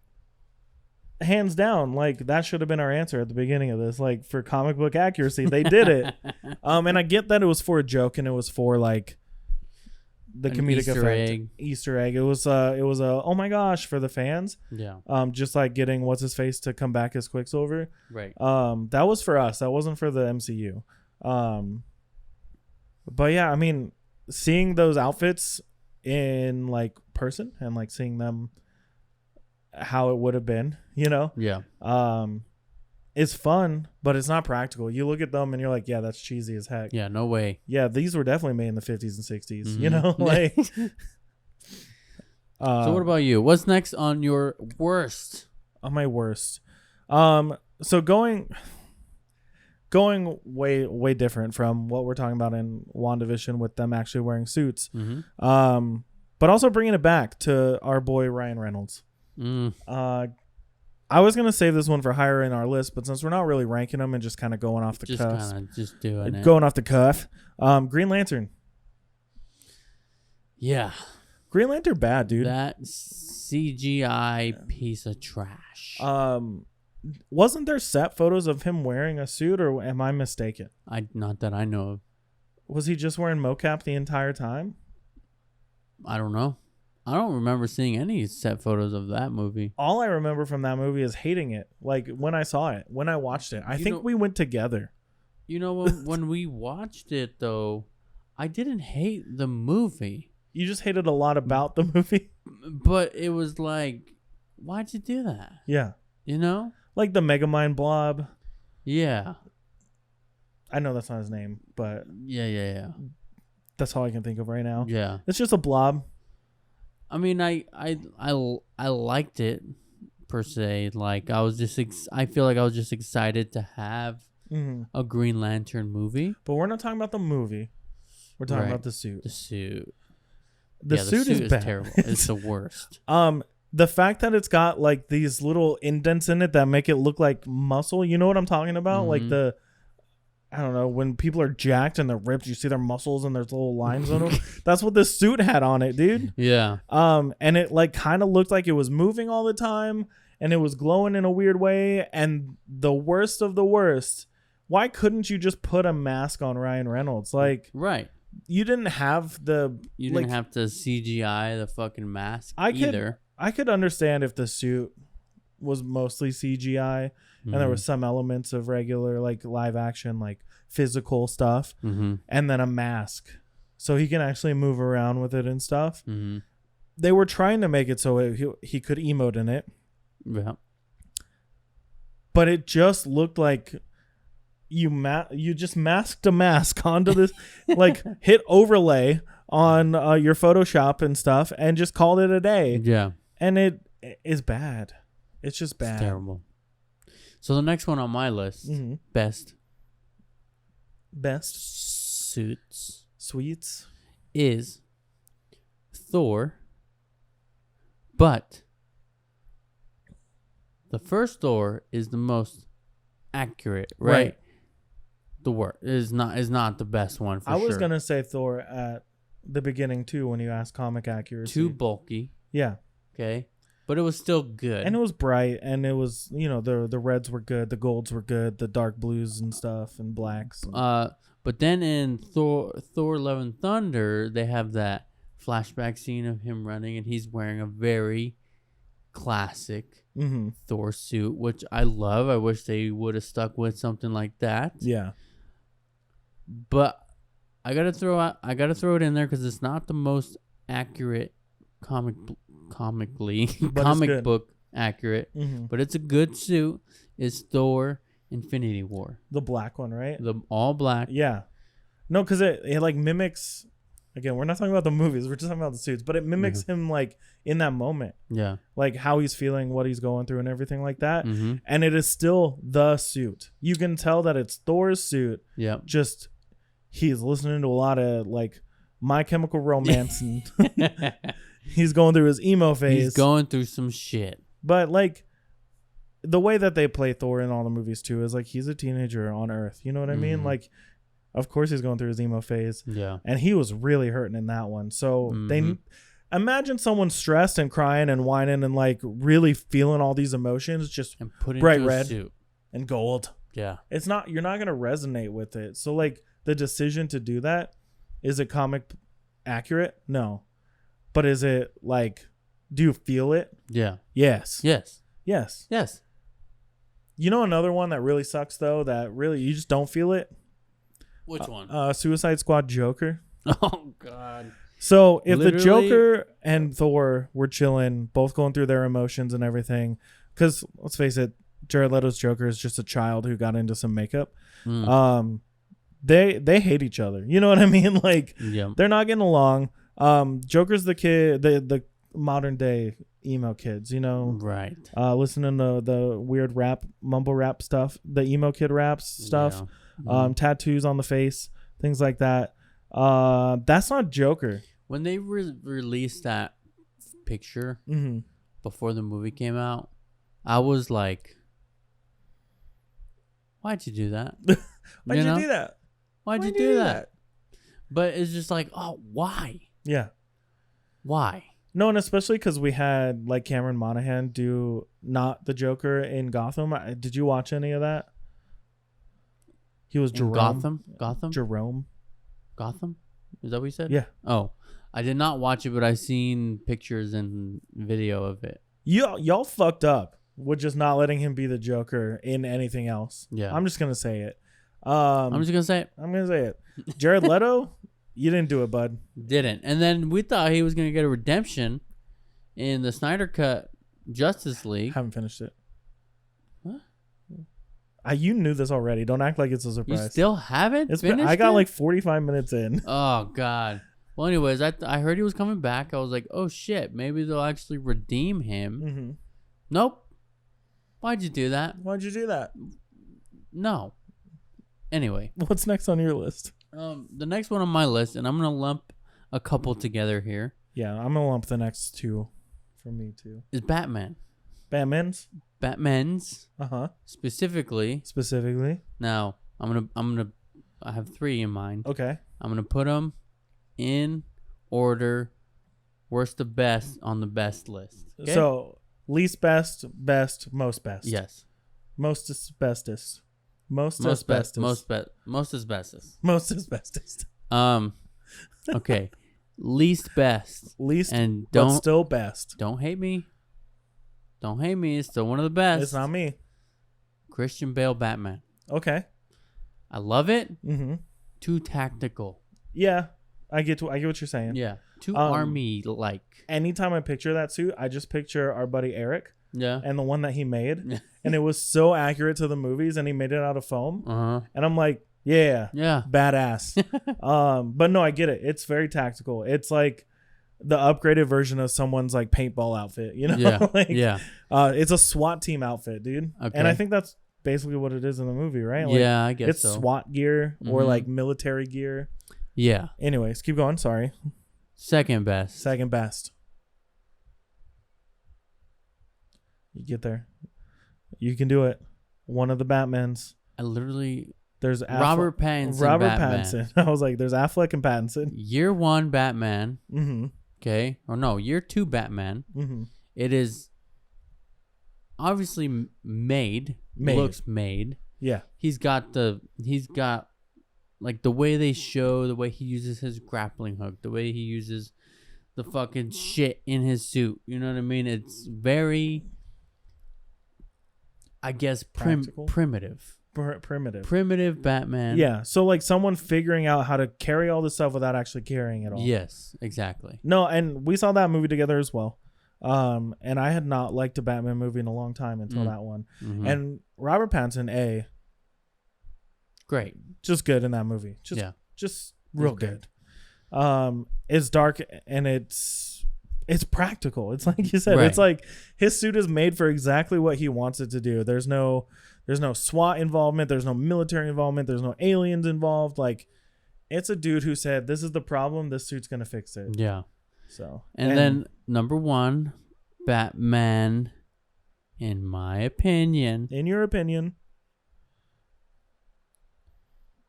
hands down, like, that should have been our answer at the beginning of this. Like, for comic book accuracy, they did it. And I get that it was for a joke and it was for, like, the comedic effect. Easter egg. It was a oh my gosh for the fans. Yeah. Just like getting what's his face to come back as Quicksilver. Right. That was for us. That wasn't for the MCU. But yeah, I mean, seeing those outfits in like person and like seeing them how it would have been, you know? Yeah. It's fun, but it's not practical. You look at them and you're like, yeah, that's cheesy as heck. Yeah, no way. Yeah, these were definitely made in the 50s and 60s, you know? Like so what about you? What's next on your worst? On my worst. So going way different from what we're talking about in WandaVision with them actually wearing suits. But also bringing it back to our boy Ryan Reynolds. I was gonna save this one for higher in our list, but since we're not really ranking them and just kind of going off the cuff, just doing it, going off the cuff. Green Lantern. Yeah, Green Lantern bad, dude. That CGI piece of trash. Wasn't there set photos of him wearing a suit, or am I mistaken? Not that I know of. Was he just wearing mocap the entire time? I don't know. I don't remember seeing any set photos of that movie. All I remember from that movie is hating it. Like when I saw it, when I watched it, I think we went together. You know, when we watched it though, I didn't hate the movie. You just hated a lot about the movie. But it was like, why'd you do that? Yeah. You know? Like the Megamind blob. Yeah. I know that's not his name, but yeah. That's all I can think of right now. Yeah. It's just a blob. I mean, I liked it per se. Like I was just I feel like I was just excited to have a Green Lantern movie. But we're not talking about the movie. We're talking about the suit. The suit. The suit is bad. Terrible. It's the worst. The fact that it's got like these little indents in it that make it look like muscle, you know what I'm talking about? Like I don't know, when people are jacked and they're ripped, you see their muscles and there's little lines on them. That's what this suit had on it, dude. Yeah. And it like kind of looked like it was moving all the time and it was glowing in a weird way. And the worst of the worst, why couldn't you just put a mask on Ryan Reynolds? Like, right. You didn't have to CGI the fucking mask either. I could understand if the suit was mostly CGI and there was some elements of regular like live action, like physical stuff, and then a mask so he can actually move around with it and stuff. They were trying to make it so he could emote in it. Yeah. But it just looked like you just masked a mask onto this, like hit overlay on your Photoshop and stuff and just called it a day. Yeah. And it is bad. It's just bad. It's terrible. So the next one on my list, best suits is Thor, but the first Thor is the most accurate, right? The work is not the best one for sure. I was gonna say Thor at the beginning too when you asked comic accuracy. Too bulky. Yeah. Okay. But it was still good. And it was bright, and it was, the reds were good, the golds were good, the dark blues and stuff, and blacks. But then in Thor Love and Thunder, they have that flashback scene of him running, and he's wearing a very classic Thor suit, which I love. I wish they would have stuck with something like that. Yeah. But I gotta throw it in there because it's not the most accurate comic book accurate, but it's a good suit. Is Thor Infinity War, the black one, right? The all black. Yeah. No, because it like mimics. Again, we're not talking about the movies. We're just talking about the suits, but it mimics him like in that moment. Yeah. Like how he's feeling, what he's going through, and everything like that. And it is still the suit. You can tell that it's Thor's suit. Yeah. Just he's listening to a lot of like My Chemical Romance and he's going through his emo phase. He's going through some shit. But like the way that they play Thor in all the movies too is like he's a teenager on Earth. You know what I mean? Like, of course he's going through his emo phase. Yeah. And he was really hurting in that one. So they imagine someone stressed and crying and whining and like really feeling all these emotions, just and put bright red suit. And gold. Yeah. You're not going to resonate with it. So like the decision to do that, is it comic accurate? No. But is it like, do you feel it? Yeah. Yes. Yes. Yes. Yes. You know another one that really sucks though, that really you just don't feel it? Which one? Suicide Squad Joker. Oh God. So if the Joker and Thor were chilling, both going through their emotions and everything, because let's face it, Jared Leto's Joker is just a child who got into some makeup. They hate each other. You know what I mean? Like they're not getting along. Joker's the kid, the modern day emo kids, right? Listening to the weird mumble rap stuff, the emo kid raps stuff, tattoos on the face, things like that. That's not Joker. When they released that picture before the movie came out, I was like, why'd you do that? Why'd you do that? Why'd you do that? But it's just like, oh, why? Yeah. Why? No, and especially because we had like Cameron Monaghan do not the Joker in Gotham. Did you watch any of that? He was Jerome. Gotham? Jerome. Gotham? Is that what you said? Yeah. Oh, I did not watch it, but I seen pictures and video of it. Y'all fucked up with just not letting him be the Joker in anything else. Yeah. I'm just going to say it. I'm just going to say it. I'm going to say it. Jared Leto, you didn't do it, bud. Didn't. And then we thought he was going to get a redemption in the Snyder Cut Justice League. Haven't finished it. What? You knew this already. Don't act like it's a surprise. You still haven't finished I got it? like 45 minutes in. Oh, God. Well, anyways, I heard he was coming back. I was like, oh, shit. Maybe they'll actually redeem him. Mm-hmm. Nope. Why'd you do that? Why'd you do that? No. Anyway. What's next on your list? The next one on my list, and I'm going to lump a couple together here. Yeah, I'm going to lump the next two for me, too. Is Batman. Batman's? Uh-huh. Specifically. Now, I have 3 in mind. Okay. I'm going to put them in order, worst to best on the best list. Okay? So, least best, best, most best. Yes. Most asbestos. Most asbestos. Okay. Least best. And but still best. Don't hate me. It's still one of the best. It's not me. Christian Bale Batman. Okay. I love it. Mm-hmm. Too tactical. Yeah. I get what you're saying. Yeah. Too army-like. Anytime I picture that suit, I just picture our buddy Eric. Yeah. And the one that he made. And it was so accurate to the movies, and he made it out of foam. Uh-huh. And I'm like, yeah. Badass. But no, I get it. It's very tactical. It's like the upgraded version of someone's like paintball outfit, you know? Yeah. It's a SWAT team outfit, dude. Okay. And I think that's basically what it is in the movie, right? Like, yeah, I guess it's so. SWAT gear or like military gear. Yeah. Anyways, keep going. Sorry. Second best. You get there. You can do it. One of the Batmans. There's Robert Pattinson. I was like, there's Affleck and Pattinson. Year 1 Batman. Mm-hmm. Okay. Or no, year 2 Batman. Mm-hmm. It is obviously made. Looks made. Yeah. He's got like the way they show, the way he uses his grappling hook, the way he uses the fucking shit in his suit. You know what I mean? It's very, I guess, primitive. Primitive Batman. Yeah. So like someone figuring out how to carry all this stuff without actually carrying it all. Yes, exactly. No, and we saw that movie together as well. And I had not liked a Batman movie in a long time until that one. Mm-hmm. And Robert Pattinson, great. Just good in that movie. Just real good. It's dark and it's practical. It's like you said. Right. It's like his suit is made for exactly what he wants it to do. There's no SWAT involvement. There's no military involvement. There's no aliens involved. Like, it's a dude who said, "This is the problem. This suit's gonna fix it." Yeah. So. And then number 1, Batman. In my opinion. In your opinion.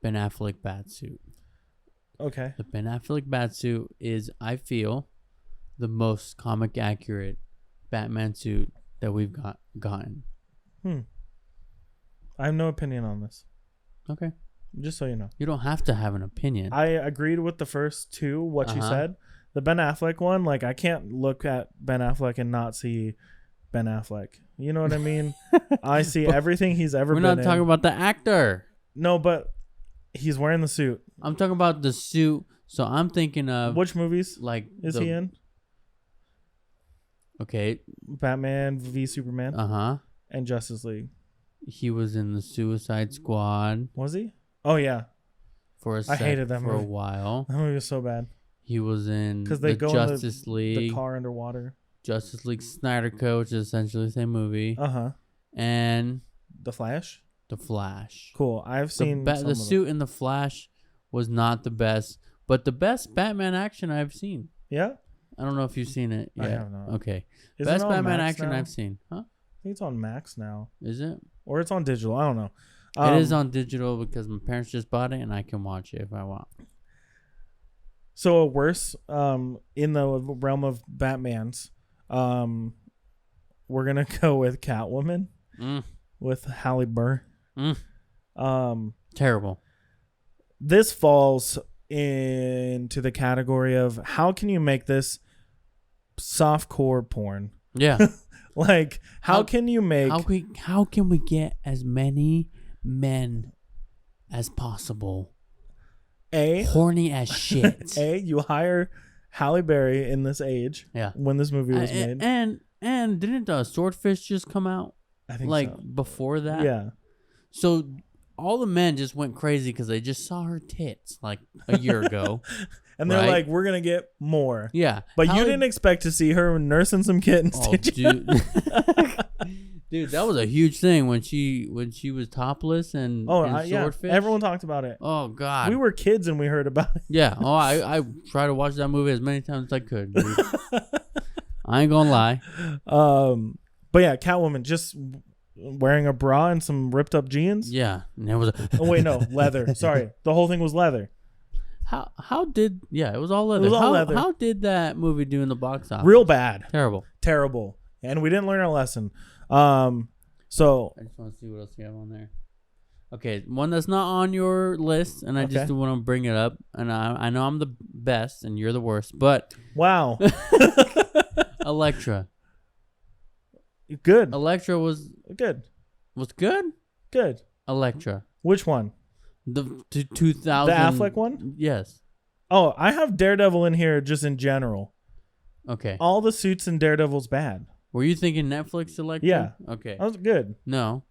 Ben Affleck Batsuit. Okay. The Ben Affleck Batsuit is, I feel, the most comic accurate Batman suit that we've gotten. I have no opinion on this. Okay. Just so you know. You don't have to have an opinion. I agreed with the first 2, what you said. The Ben Affleck one, like, I can't look at Ben Affleck and not see Ben Affleck. You know what I mean? I see everything he's ever been in. We're not talking about the actor. No, but he's wearing the suit. I'm talking about the suit. So I'm thinking of... Which movies like is he in? Okay. Batman v Superman. Uh-huh. And Justice League. He was in the Suicide Squad. Was he? Oh, yeah. I hated that movie. For a while. That movie was so bad. He was in the Justice League. The car underwater. Justice League Snyder Cut, which is essentially the same movie. Uh-huh. And... The Flash? The Flash. Cool. I've seen the suit in The Flash was not the best, but the best Batman action I've seen. Yeah? I don't know if you've seen it yet. I have not. Okay. Best Batman action I've seen. Huh? think it's on Max now. Is it? Or it's on digital. I don't know. It is on digital because my parents just bought it and I can watch it if I want. So a worse, in the realm of Batman's, we're gonna go with Catwoman with Halle Berry. Terrible. This falls into the category of how can you make this softcore porn? Yeah. Like how can you make how can we get as many men as possible horny as shit? You hire Halle Berry in this age. Yeah. When this movie was made. And didn't Swordfish just come out? I think like so. Before that. Yeah. So all the men just went crazy because they just saw her tits like a year ago. And they're like, we're going to get more. Yeah. But you didn't expect to see her nursing some kittens, did you? Dude. Dude, that was a huge thing when she was topless and Swordfish. Yeah. Everyone talked about it. Oh, God. We were kids and we heard about it. Yeah. Oh, I tried to watch that movie as many times as I could. Dude. I ain't going to lie. But yeah, Catwoman just wearing a bra and some ripped up jeans. Yeah. And it was oh, wait, no. Leather. Sorry. The whole thing was leather. How did it was all leather. It was all leather. How did that movie do in the box office? Real bad. Terrible. And we didn't learn our lesson. So I just want to see what else you have on there. Okay, one that's not on your list, and I just want to bring it up. And I know I'm the best and you're the worst, but wow. Elektra. Good. Elektra was good. Was good? Good. Elektra. Which one? The 2000. The Affleck one? Yes. Oh, I have Daredevil in here just in general. Okay. All the suits in Daredevil's bad. Were you thinking Netflix Elektra? Yeah. Okay. That was good. No.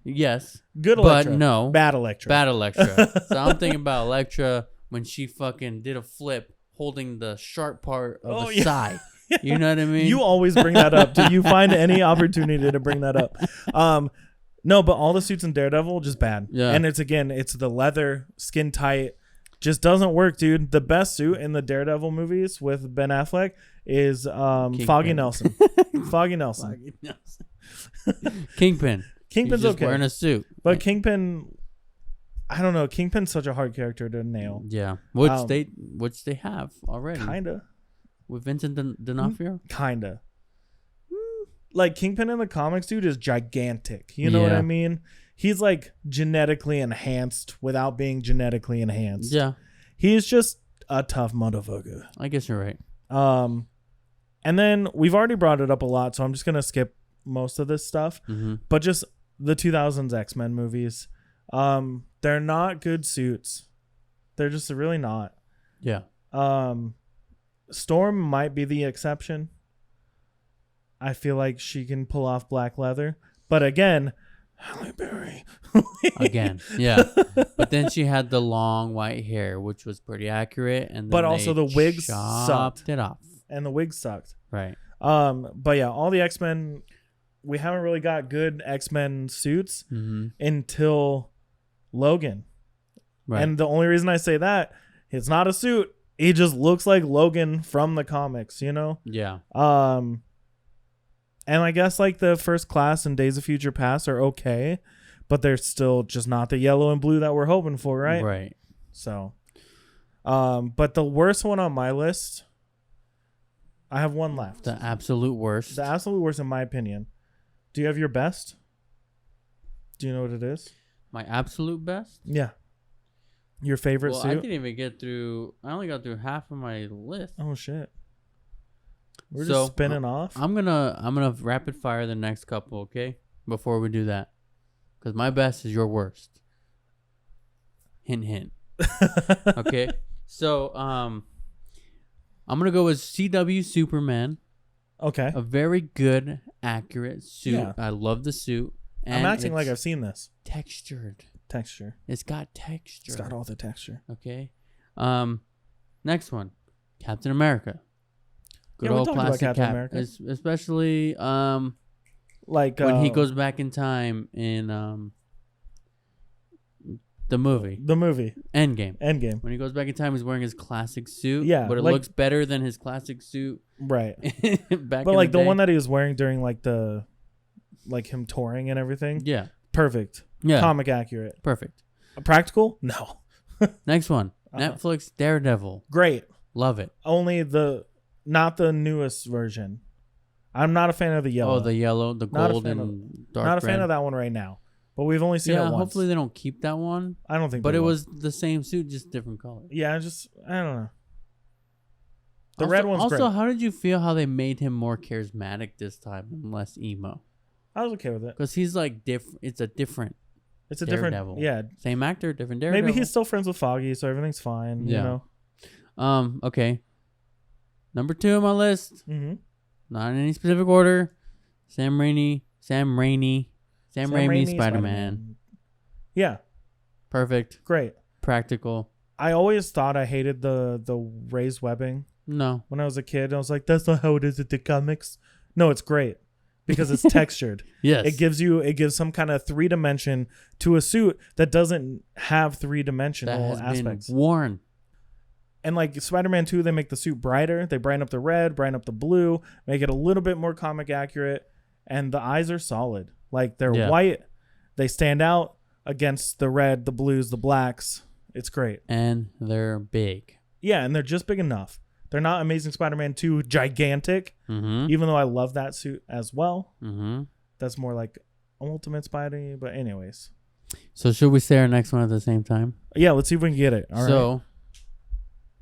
Yes. Good Elektra. But no. Bad Elektra. Bad Elektra. So I'm thinking about Elektra when she fucking did a flip holding the sharp part of the side. You know what I mean? You always bring that up. Do you find any opportunity to bring that up? No, but all the suits in Daredevil just bad. Yeah. And it's the leather, skin tight. Just doesn't work, dude. The best suit in the Daredevil movies with Ben Affleck is Foggy Nelson. Foggy Nelson. Kingpin. Kingpin's just okay. Wearing a suit. But Kingpin, I don't know. Kingpin's such a hard character to nail. Yeah. Which they have already. Kinda. With Vincent D'Onofrio? Kinda. Like Kingpin in the comics, dude, is gigantic. You know what I mean? He's like genetically enhanced without being genetically enhanced. Yeah. He's just a tough motherfucker. I guess you're right. And then we've already brought it up a lot, so I'm just gonna skip most of this stuff. Mm-hmm. But just the 2000s X-Men movies. They're not good suits. They're just really not. Yeah. Storm might be the exception. I feel like she can pull off black leather. But again, Halle Berry. Again, yeah. But then she had the long white hair, which was pretty accurate. And then but also the wigs chopped sucked. it off. And the wigs sucked. Right. But yeah, all the X-Men, we haven't really got good X-Men suits until Logan. Right. And the only reason I say that, it's not a suit. He just looks like Logan from the comics, you know? Yeah. And I guess like the First Class and Days of Future Past are okay, but they're still just not the yellow and blue that we're hoping for, right? Right. So, but the worst one on my list, I have one left. The absolute worst. The absolute worst in my opinion. Do you have your best? Do you know what it is? My absolute best? Yeah. Your favorite suit? I didn't even get through. I only got through half of my list. Oh shit. We're just spinning off. I'm gonna rapid fire the next couple, okay? Before we do that, because my best is your worst. Hint, hint. Okay. So I'm gonna go with CW Superman. Okay. A very good, accurate suit. Yeah. I love the suit. And I'm acting like I've seen this. Textured. Texture. It's got texture. It's got all the texture. Okay. Next one, Captain America. Good old classic Captain America. Especially like when he goes back in time in the movie. The movie. Endgame. When he goes back in time, he's wearing his classic suit. Yeah. But it looks better than his classic suit. Right. Back but like the one that he was wearing during like the like him touring and everything. Yeah. Perfect. Yeah. Comic accurate. Perfect. Practical? No. Next one. Netflix Daredevil. Great. Love it. Only not the newest version. I'm not a fan of the yellow. Oh, the yellow, the gold, and dark not a red. fan of that one right now. But we've only seen it once. Hopefully they don't keep that one. I don't think. But it was the same suit, just different color. Yeah, I don't know. The red one's great. Also, how did you feel how they made him more charismatic this time and less emo? I was okay with it because he's like different. It's a different. Daredevil. Yeah. Same actor, different Daredevil. Maybe he's still friends with Foggy, so everything's fine. Yeah. You know. Okay. Number 2 on my list. Mm-hmm. Not in any specific order. Sam Raimi, Spider-Man. Yeah. Perfect. Great. Practical. I always thought I hated the raised webbing. No. When I was a kid, I was like, that's not how it is at the comics. No, it's great. Because it's textured. Yes. It gives some kind of 3-dimension to a suit that doesn't have 3-dimensional aspects. Been worn. And like Spider-Man 2, they make the suit brighter. They brighten up the red, brighten up the blue, make it a little bit more comic accurate. And the eyes are solid. Like they're white. They stand out against the red, the blues, the blacks. It's great. And they're big. Yeah, and they're just big enough. They're not Amazing Spider-Man 2 gigantic, even though I love that suit as well. Mm-hmm. That's more like Ultimate Spidey. But anyways. So should we say our next one at the same time? Yeah, let's see if we can get it. All right.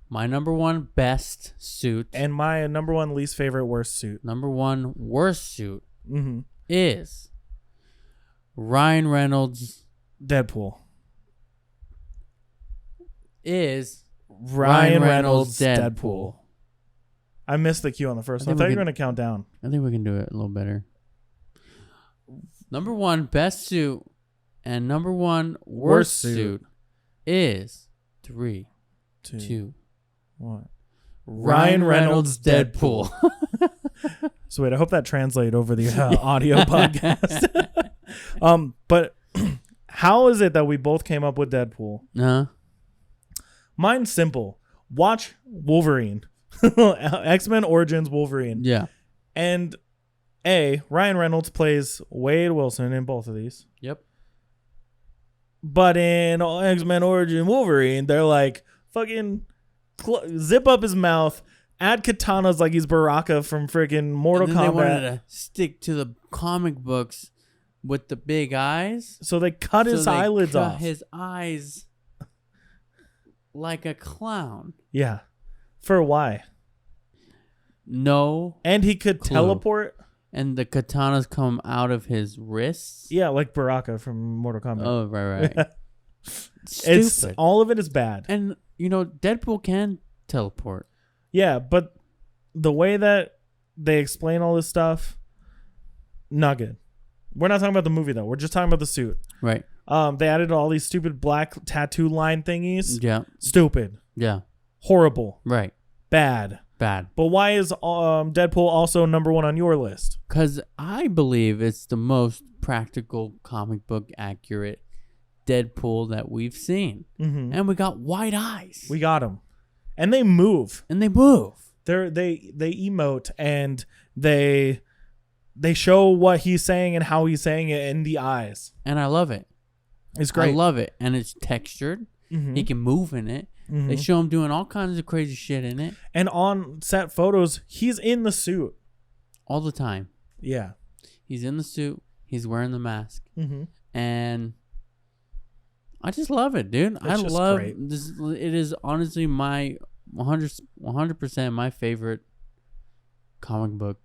My number 1 best suit. And my number 1 least favorite worst suit. Number 1 worst suit is Ryan Reynolds. Deadpool. Is Ryan Reynolds Deadpool. I missed the cue on the first one. I thought you were going to count down. I think we can do it a little better. Number 1 best suit and number 1 worst suit is 3, 2, 1. Ryan Reynolds Deadpool. So wait, I hope that translated over the audio podcast. But how is it that we both came up with Deadpool? Mine's simple. Watch Wolverine. X-Men Origins Wolverine. Yeah. And Ryan Reynolds plays Wade Wilson in both of these. Yep. But in X-Men Origin Wolverine, they're like, fucking zip up his mouth, add katanas like he's Baraka from freaking Mortal Kombat. They wanted to stick to the comic books with the big eyes. So they cut his eyelids off. His eyes like a clown. Yeah. For why? No. And he could teleport. And the katanas come out of his wrists. Yeah, like Baraka from Mortal Kombat. Oh, right. It's all of it is bad. And Deadpool can teleport. Yeah, but the way that they explain all this stuff, not good. We're not talking about the movie though. We're just talking about the suit. Right. They added all these stupid black tattoo line thingies. Yeah. Stupid. Yeah. Horrible. Right. Bad. But why is Deadpool also number 1 on your list? Because I believe it's the most practical comic book accurate Deadpool that we've seen. Mm-hmm. And we got white eyes. We got them. And they move. They emote and they show what he's saying and how he's saying it in the eyes. And I love it. It's great. I love it. And it's textured. Mm-hmm. He can move in it. Mm-hmm. They show him doing all kinds of crazy shit in it. And on set photos, he's in the suit. All the time. Yeah. He's in the suit. He's wearing the mask. Mm-hmm. And I just love it, dude. I love this. It is honestly my 100% my favorite comic book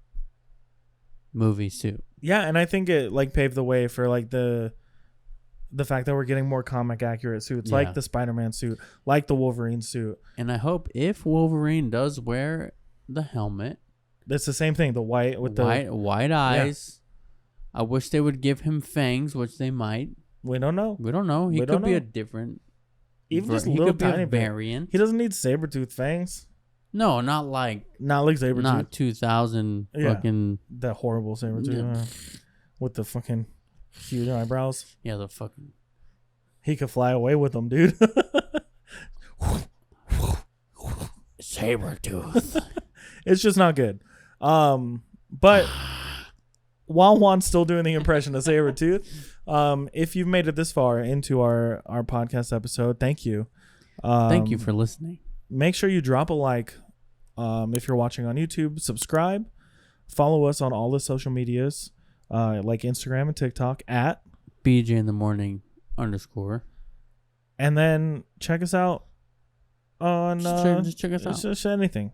movie suit. Yeah, and I think it paved the way for the fact that we're getting more comic accurate suits, like the Spider-Man suit, like the Wolverine suit. And I hope if Wolverine does wear the helmet, it's the same thing. The white with the white eyes. Yeah. I wish they would give him fangs, which they might. We don't know. He could be a different, even just a little tiny variant. He doesn't need Sabretooth fangs. No, not like Sabretooth. Not 2000 fucking that horrible Sabretooth with the fucking huge eyebrows. Yeah, the fucking. He could fly away with them, dude. Sabretooth. It's just not good. But while Juan's still doing the impression of Sabretooth, if you've made it this far into our podcast episode, thank you. Thank you for listening. Make sure you drop a like. If you're watching on YouTube, subscribe. Follow us on all the social medias, like Instagram and TikTok at BJ in the Morning _. And then check us out on just check us out. Just anything.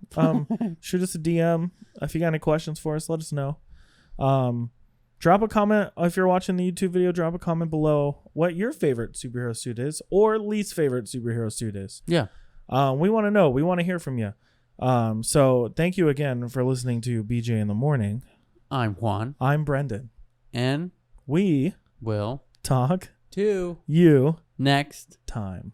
Shoot us a DM if you got any questions for us. Let us know. Drop a comment if you're watching the YouTube video. Drop a comment below what your favorite superhero suit is or least favorite superhero suit is. Yeah. We want to know. We want to hear from you. So thank you again for listening to BJ in the Morning. I'm Juan. I'm Brendan. And we will talk to you next time.